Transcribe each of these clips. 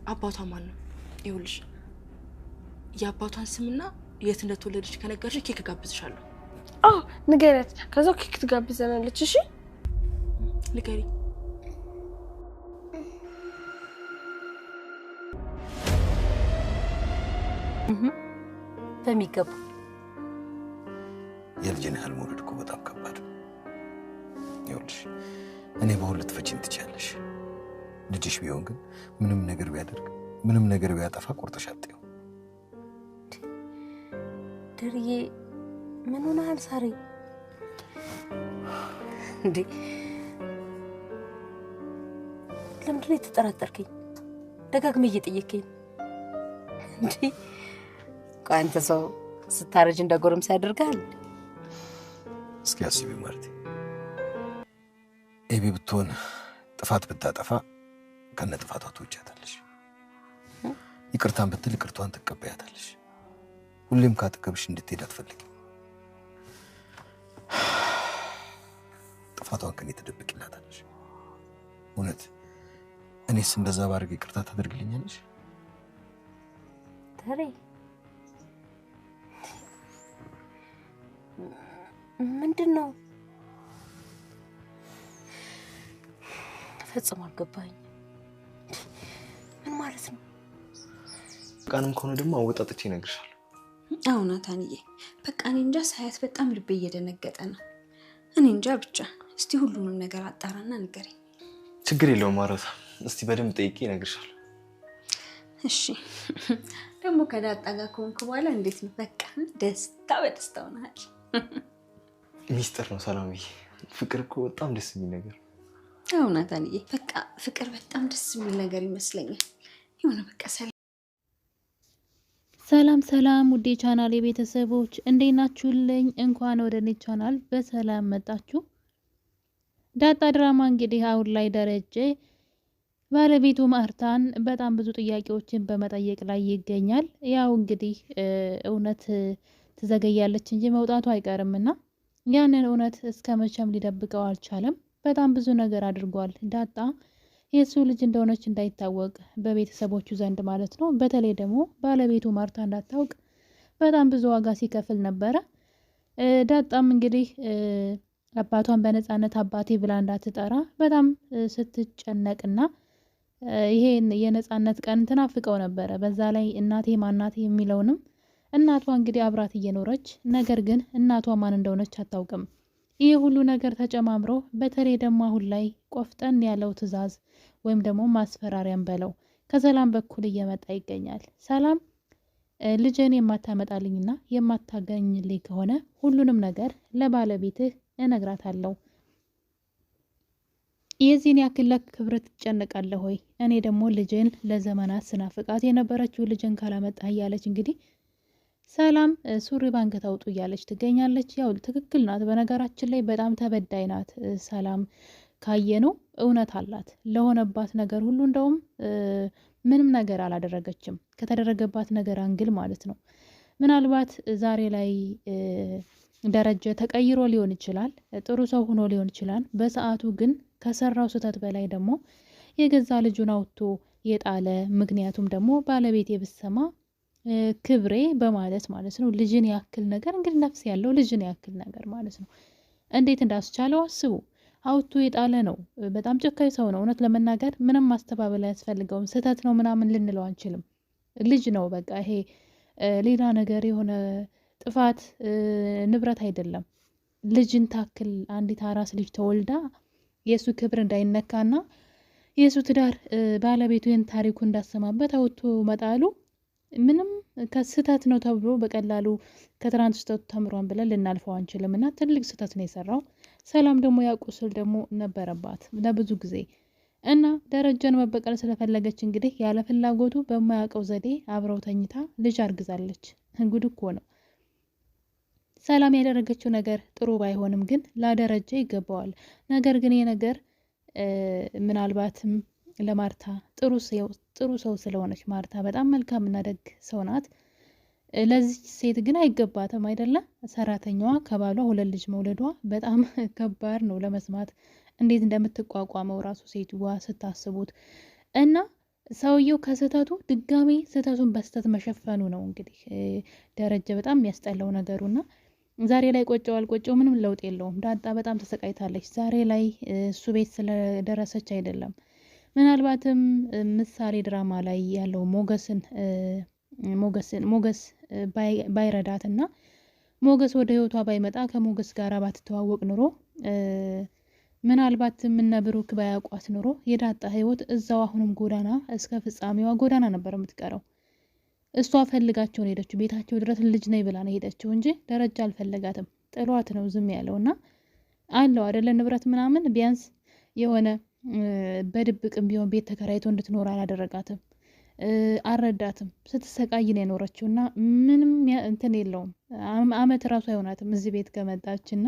አባቷ ማን ነው? ይኸውልሽ የአባቷን ስምና የት እንደተወለደች ከነገርሽ ኬክ ጋብዝሻለሁ። ንገሪያት። ከዛው ኬክ ትጋብዘናለች። እሺ ንገሪ። በሚገባ የልጅን ያህል መውለድ እኮ በጣም ከባድ ነው። ይኸውልሽ እኔ በሁለት ፈቺን ትችያለሽ። ልጅሽ ቢሆን ግን ምንም ነገር ቢያደርግ ምንም ነገር ቢያጠፋ ቆርጠሽ አጥቂው። ድርዬ ምን ሆነሃል ሳሪ? እንዴ ለምንድን ነው የተጠራጠርከኝ? ደጋግመህ እየጠየከኝ እንዴ? ቆይ አንተ ሰው ስታረጅ እንደ ጎረምሳ ያደርጋል? እስኪ አስቢ ማርቲ፣ ኤቢ ብትሆን ጥፋት ብታጠፋ ከነ ጥፋቷ ትወጃታለሽ። ይቅርታን ብትል ይቅርቷን ትቀበያታለሽ። ሁሌም ካጠገብሽ እንድትሄድ አትፈልጊም። ጥፋቷን ከኔ ትደብቂላታለሽ። እውነት እኔስ እንደዛ ባርግ ይቅርታ ታደርግልኛለሽ? ተሬ ምንድነው? ፈጽሞ አልገባኝ። ምን ማለት ነው? ቃንም ከሆነ ደግሞ አወጣጥቼ እነግርሻለሁ። አዎ ናታንዬ፣ በቃ እኔ እንጃ ሳያት በጣም ልቤ እየደነገጠ ነው። እኔ እንጃ ብቻ እስቲ ሁሉንም ነገር አጣራና ንገረኝ። ችግር የለውም ማረታ፣ እስቲ በደንብ ጠይቄ እነግርሻለሁ። እሺ ደግሞ ከዳጣ ጋር ከሆንክ በኋላ እንዴት ነው? በቃ ደስታ በደስታ ሆነሃል። ሚስጥር ነው ሰላምዬ። ፍቅር እኮ በጣም ደስ የሚል ነገር። አዎ ናታንዬ፣ በቃ ፍቅር በጣም ደስ የሚል ነገር ይመስለኛል። የሆነ በቃ ሰላም ሰላም ውዴ ቻናል የቤተሰቦች እንዴት ናችሁልኝ? እንኳን ወደ እኔ ቻናል በሰላም መጣችሁ። ዳጣ ድራማ እንግዲህ አሁን ላይ ደረጀ ባለቤቱ ማርታን በጣም ብዙ ጥያቄዎችን በመጠየቅ ላይ ይገኛል። ያው እንግዲህ እውነት ትዘገያለች እንጂ መውጣቱ አይቀርምና ያንን እውነት እስከ መቼም ሊደብቀው አልቻለም። በጣም ብዙ ነገር አድርጓል። ዳጣ የሱ ልጅ እንደሆነች እንዳይታወቅ በቤተሰቦቹ ዘንድ ማለት ነው። በተለይ ደግሞ ባለቤቱ ማርታ እንዳታውቅ በጣም ብዙ ዋጋ ሲከፍል ነበረ። ዳጣም እንግዲህ አባቷን በነፃነት አባቴ ብላ እንዳትጠራ በጣም ስትጨነቅና ይሄን የነፃነት ቀን ትናፍቀው ነበረ። በዛ ላይ እናቴ ማናቴ የሚለውንም እናቷ እንግዲህ አብራት እየኖረች ነገር ግን እናቷ ማን እንደሆነች አታውቅም። ይህ ሁሉ ነገር ተጨማምሮ በተለይ ደግሞ አሁን ላይ ቆፍጠን ያለው ትዕዛዝ ወይም ደግሞ ማስፈራሪያም በለው ከሰላም በኩል እየመጣ ይገኛል። ሰላም ልጅን የማታመጣልኝና የማታገኝልኝ ከሆነ ሁሉንም ነገር ለባለቤትህ እነግራታለሁ። የዚህን ያክል ለክብር ትጨነቃለህ ሆይ? እኔ ደግሞ ልጅን ለዘመናት ስናፍቃት የነበረችው ልጅን ካላመጣ እያለች እንግዲህ ሰላም ሱሪ ባንክ ታውጡ እያለች ትገኛለች። ያው ትክክል ናት። በነገራችን ላይ በጣም ተበዳይ ናት ሰላም። ካየነው እውነት አላት ለሆነባት ነገር ሁሉ። እንደውም ምንም ነገር አላደረገችም ከተደረገባት ነገር አንግል ማለት ነው። ምናልባት ዛሬ ላይ ደረጀ ተቀይሮ ሊሆን ይችላል፣ ጥሩ ሰው ሆኖ ሊሆን ይችላል። በሰዓቱ ግን ከሰራው ስህተት በላይ ደግሞ የገዛ ልጁን አውጥቶ የጣለ ምክንያቱም ደግሞ ባለቤት የብሰማ ክብሬ በማለት ማለት ነው። ልጅን ያክል ነገር እንግዲህ ነፍስ ያለው ልጅን ያክል ነገር ማለት ነው። እንዴት እንዳስቻለው አስቡ። አውጥቶ የጣለ ነው። በጣም ጨካኝ ሰው ነው። እውነት ለመናገር ምንም ማስተባበል አያስፈልገውም። ስህተት ነው ምናምን ልንለው አንችልም። ልጅ ነው በቃ። ይሄ ሌላ ነገር የሆነ ጥፋት ንብረት አይደለም። ልጅን ታክል አንዲት አራስ ልጅ ተወልዳ የሱ ክብር እንዳይነካና የሱ ትዳር ባለቤቱ ይህን ታሪኩ እንዳሰማበት አውጥቶ መጣሉ ምንም ከስህተት ነው ተብሎ በቀላሉ ከትናንት ስህተቱ ተምሯን ብለን ልናልፈው አንችልም። እና ትልቅ ስህተት ነው የሰራው። ሰላም ደግሞ ያቁስል ደግሞ ነበረባት ለብዙ ጊዜ እና ደረጃን መበቀል ስለፈለገች እንግዲህ ያለ ፍላጎቱ በማያውቀው ዘዴ አብረው ተኝታ ልጅ አርግዛለች። ጉድ እኮ ነው። ሰላም ያደረገችው ነገር ጥሩ ባይሆንም ግን ላደረጀ ይገባዋል። ነገር ግን የነገር ምናልባትም ለማርታ ጥሩ ሰው ስለሆነች ማርታ በጣም መልካምና ደግ ሰው ናት። ለዚህ ሴት ግን አይገባትም አይደለም። ሰራተኛዋ ከባሏ 2 ልጅ መውለዷ በጣም ከባድ ነው ለመስማት። እንዴት እንደምትቋቋመው ራሱ ሴትዋ ስታስቡት እና ሰውየው ከስህተቱ ድጋሜ ስህተቱን በስህተት መሸፈኑ ነው እንግዲህ ደረጀ በጣም የሚያስጠላው ነገሩና ዛሬ ላይ ቆጨው አልቆጨው ምንም ለውጥ የለውም። ዳጣ በጣም ተሰቃይታለች። ዛሬ ላይ እሱ ቤት ስለደረሰች አይደለም ምናልባትም ምሳሌ ድራማ ላይ ያለው ሞገስ ባይረዳትና ሞገስ ወደ ህይወቷ ባይመጣ ከሞገስ ጋር ባትተዋወቅ ኑሮ ምናልባትም እነ ብሩክ ባያውቋት ኑሮ የዳጣ ህይወት እዛው አሁንም ጎዳና እስከ ፍጻሜዋ ጎዳና ነበር የምትቀረው። እሷ ፈልጋቸው ነው ሄደችው። ቤታቸው ድረስ ልጅ ነይ ብላ ነው ሄደችው እንጂ ደረጃ አልፈለጋትም። ጥሏት ነው ዝም ያለውና አለው አይደለ ንብረት ምናምን ቢያንስ የሆነ በድብቅም ቢሆን ቤት ተከራይቶ እንድትኖር አላደረጋትም፣ አልረዳትም። ስትሰቃይ ነው የኖረችውና ምንም እንትን የለውም። አመት ራሱ አይሆናትም እዚህ ቤት ከመጣችና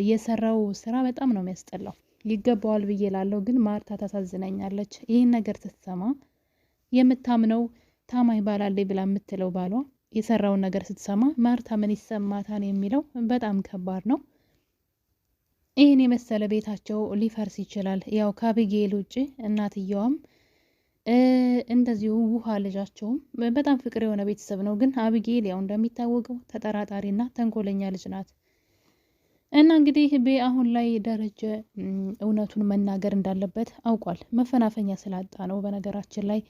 የሰራው ስራ በጣም ነው የሚያስጠላው። ይገባዋል ብዬ ላለው ግን ማርታ ታሳዝነኛለች። ይህን ነገር ስትሰማ የምታምነው ታማኝ ባላለኝ ብላ የምትለው ባሏ የሰራውን ነገር ስትሰማ ማርታ ምን ይሰማታል የሚለው በጣም ከባድ ነው። ይህን የመሰለ ቤታቸው ሊፈርስ ይችላል። ያው ከአቢጌል ውጭ እናትየዋም እንደዚሁ ውሃ ልጃቸውም በጣም ፍቅር የሆነ ቤተሰብ ነው። ግን አቢጌል ያው እንደሚታወቀው ተጠራጣሪና ተንኮለኛ ልጅ ናት። እና እንግዲህ አሁን ላይ ደረጀ እውነቱን መናገር እንዳለበት አውቋል። መፈናፈኛ ስላጣ ነው በነገራችን ላይ።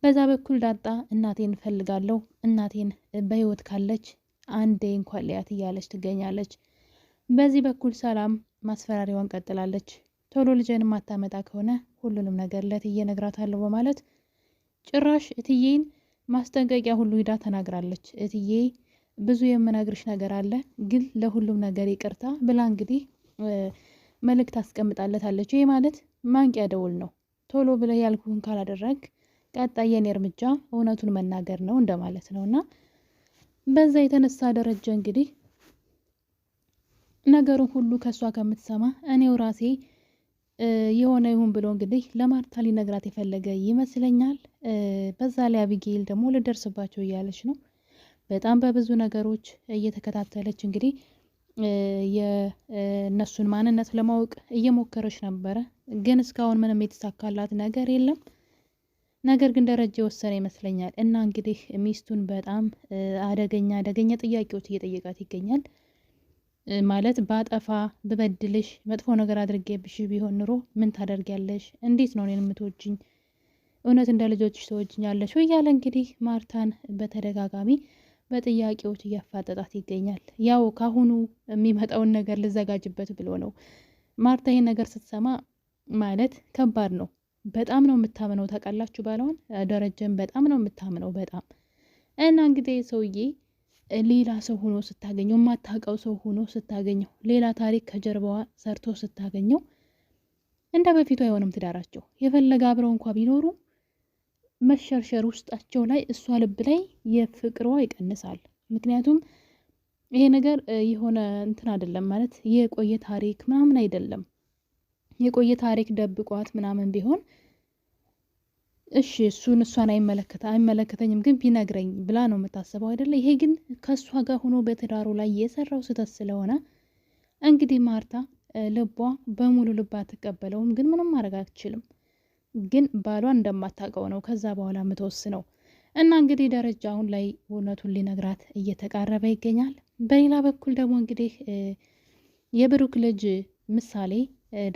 በዛ በኩል ዳጣ እናቴን እፈልጋለሁ፣ እናቴን በህይወት ካለች አንዴ እንኳን ሊያት እያለች ትገኛለች። በዚህ በኩል ሰላም ማስፈራሪዋን ቀጥላለች። ቶሎ ልጄን ማታመጣ ከሆነ ሁሉንም ነገር ለእትዬ እነግራታለሁ በማለት ጭራሽ እትዬን ማስጠንቀቂያ ሁሉ ሂዳ ተናግራለች። እትዬ ብዙ የምነግርሽ ነገር አለ፣ ግን ለሁሉም ነገር ይቅርታ ብላ እንግዲህ መልእክት አስቀምጣለታለች። ይሄ ማለት ማንቂያ ደውል ነው። ቶሎ ብለህ ያልኩህን ካላደረግ ቀጣይ የኔ እርምጃ እውነቱን መናገር ነው እንደማለት ነውና በዛ የተነሳ ደረጀ እንግዲህ ነገሩን ሁሉ ከሷ ከምትሰማ እኔው ራሴ የሆነ ይሁን ብሎ እንግዲህ ለማርታ ሊነግራት የፈለገ ይመስለኛል። በዛ ላይ አቢጌል ደግሞ ልደርስባቸው እያለች ነው። በጣም በብዙ ነገሮች እየተከታተለች እንግዲህ የእነሱን ማንነት ለማወቅ እየሞከረች ነበረ። ግን እስካሁን ምንም የተሳካላት ነገር የለም። ነገር ግን ደረጃ የወሰነ ይመስለኛል እና እንግዲህ ሚስቱን በጣም አደገኛ ጥያቄዎች እየጠየቃት ይገኛል። ማለት ባጠፋ ብበድልሽ መጥፎ ነገር አድርጌብሽ ቢሆን ኑሮ ምን ታደርጊያለሽ? እንዴት ነው እኔን የምትወጂኝ? እውነት እንደ ልጆችሽ ትወጂኛለሽ ወይ? እያለ እንግዲህ ማርታን በተደጋጋሚ በጥያቄዎች እያፋጠጣት ይገኛል። ያው ካሁኑ የሚመጣውን ነገር ልዘጋጅበት ብሎ ነው። ማርታ ይሄን ነገር ስትሰማ ማለት ከባድ ነው። በጣም ነው የምታምነው ታውቃላችሁ፣ ባለውን ደረጀን በጣም ነው የምታምነው በጣም እና እንግዲህ ሰውዬ ሌላ ሰው ሆኖ ስታገኘው፣ የማታውቀው ሰው ሆኖ ስታገኘው፣ ሌላ ታሪክ ከጀርባዋ ሰርቶ ስታገኘው እንደ በፊቱ አይሆንም ትዳራቸው። የፈለገ አብረው እንኳ ቢኖሩ መሸርሸር ውስጣቸው ላይ እሷ ልብ ላይ የፍቅሯ ይቀንሳል። ምክንያቱም ይሄ ነገር የሆነ እንትን አይደለም ማለት የቆየ ታሪክ ምናምን አይደለም። የቆየ ታሪክ ደብቋት ምናምን ቢሆን እሺ እሷን አይመለከተኝም ግን ቢነግረኝ ብላ ነው የምታስበው አይደለ? ይሄ ግን ከእሷ ጋር ሆኖ በትዳሩ ላይ የሰራው ስህተት ስለሆነ እንግዲህ ማርታ ልቧ በሙሉ ልባ አትቀበለውም። ግን ምንም ማድረግ አትችልም። ግን ባሏን እንደማታውቀው ነው ከዛ በኋላ የምትወስነው። እና እንግዲህ ደረጃ አሁን ላይ እውነቱን ሊነግራት እየተቃረበ ይገኛል። በሌላ በኩል ደግሞ እንግዲህ የብሩክ ልጅ ምሳሌ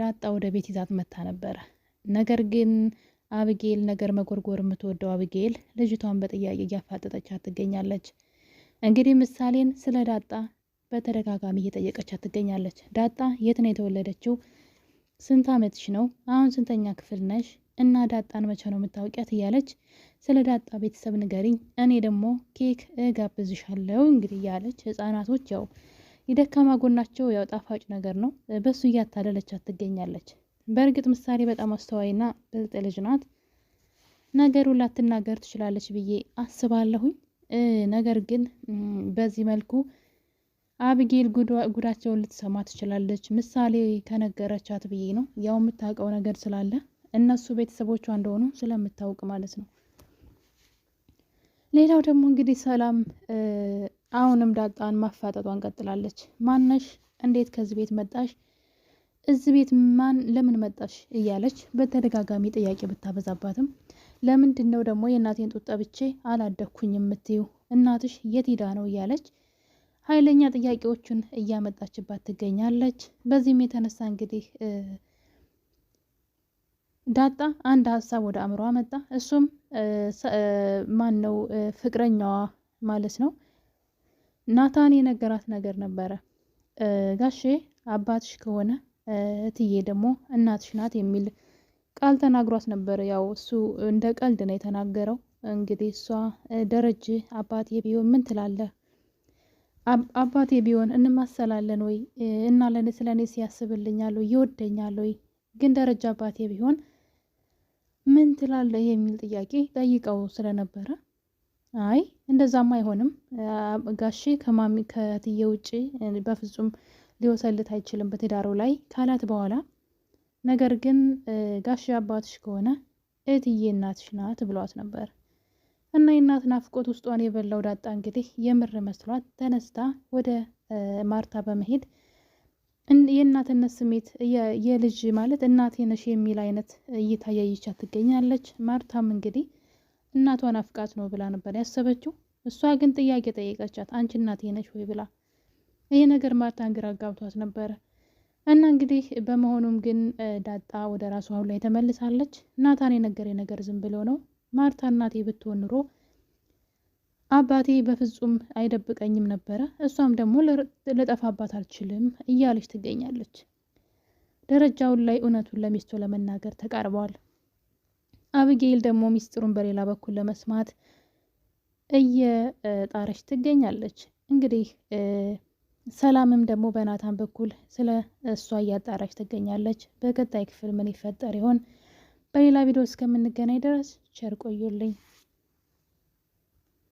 ዳጣ ወደ ቤት ይዛት መታ ነበረ። ነገር ግን አቢጌል ነገር መጎርጎር የምትወደው አቢጌል ልጅቷን በጥያቄ እያፋጠጠቻት ትገኛለች። እንግዲህ ምሳሌን ስለ ዳጣ በተደጋጋሚ እየጠየቀቻት ትገኛለች። ዳጣ የት ነው የተወለደችው? ስንት አመትሽ ነው? አሁን ስንተኛ ክፍል ነሽ? እና ዳጣን መቼ ነው የምታውቂያት? እያለች ስለ ዳጣ ቤተሰብ ንገሪኝ፣ እኔ ደግሞ ኬክ እጋብዝሻለሁ እንግዲህ እያለች ህጻናቶች ያው የደካማ ጎናቸው ያው ጣፋጭ ነገር ነው፣ በሱ እያታለለቻት ትገኛለች። በእርግጥ ምሳሌ በጣም አስተዋይና ብልጥ ልጅ ናት። ነገሩን ላትናገር ትችላለች ብዬ አስባለሁኝ። ነገር ግን በዚህ መልኩ አቢጌል ጉዳቸውን ልትሰማ ትችላለች። ምሳሌ ከነገረቻት ብዬ ነው፣ ያው የምታውቀው ነገር ስላለ እነሱ ቤተሰቦቿ እንደሆኑ ስለምታውቅ ማለት ነው። ሌላው ደግሞ እንግዲህ ሰላም አሁንም ዳጣን ማፋጠጧን ቀጥላለች። ማነሽ? እንዴት ከዚህ ቤት መጣሽ? እዚህ ቤት ለምን መጣሽ? እያለች በተደጋጋሚ ጥያቄ ብታበዛባትም ለምንድን ነው ደግሞ የእናቴን ጡት ጠብቼ አላደግኩኝ የምትዩ? እናትሽ የት ሄዳ ነው? እያለች ኃይለኛ ጥያቄዎቹን እያመጣችባት ትገኛለች። በዚህም የተነሳ እንግዲህ ዳጣ አንድ ሀሳብ ወደ አእምሯ መጣ። እሱም ማን ነው ፍቅረኛዋ ማለት ነው ናታን የነገራት ነገር ነበረ። ጋሼ አባትሽ ከሆነ እትዬ ደግሞ እናትሽ ናት የሚል ቃል ተናግሯት ነበር። ያው እሱ እንደ ቀልድ ነው የተናገረው። እንግዲህ እሷ ደረጀ አባቴ ቢሆን ምን ትላለህ? አባቴ ቢሆን እንማሰላለን ወይ እና ለኔ ስለኔ ሲያስብልኛል ወይ ይወደኛል ወይ? ግን ደረጃ አባቴ ቢሆን ምን ትላለህ የሚል ጥያቄ ጠይቀው ስለነበረ አይ እንደዛማ አይሆንም ጋሼ ከማሚ ከትዬ ውጪ በፍጹም ሊወሰልት አይችልም በትዳሩ ላይ ካላት በኋላ ነገር ግን ጋሼ አባትሽ ከሆነ እትዬ እናትሽ ናት ብሏት ነበር። እና የእናት ናፍቆት ውስጧን የበላው ዳጣ እንግዲህ የምር መስሏት ተነስታ ወደ ማርታ በመሄድ የእናትነት ስሜት የልጅ ማለት እናቴ ነሽ የሚል አይነት እይታ ያይቻት ትገኛለች። ማርታም እንግዲህ እናቷን አፍቃት ነው ብላ ነበር ያሰበችው። እሷ ግን ጥያቄ ጠየቀቻት፣ አንቺ እናቴ ነሽ ወይ ብላ። ይሄ ነገር ማርታን ግራ ጋብቷት ነበረ። እና እንግዲህ በመሆኑም ግን ዳጣ ወደ ራሷ አሁን ላይ ተመልሳለች። ናታን የነገረኝ ነገር ዝም ብሎ ነው። ማርታ እናቴ ብትሆን ኑሮ አባቴ በፍጹም አይደብቀኝም ነበረ፣ እሷም ደግሞ ልጠፋባት አልችልም እያለች ትገኛለች። ደረጃውን ላይ እውነቱን ለሚስቱ ለመናገር ተቃርበዋል። አብጌል ደግሞ ሚስጥሩን በሌላ በኩል ለመስማት እየጣረች ትገኛለች። እንግዲህ ሰላምም ደግሞ በናታን በኩል ስለ እሷ እያጣራች ትገኛለች። በቀጣይ ክፍል ምን ይፈጠር ይሆን? በሌላ ቪዲዮ እስከምንገናኝ ድረስ ቸር ቆዩልኝ።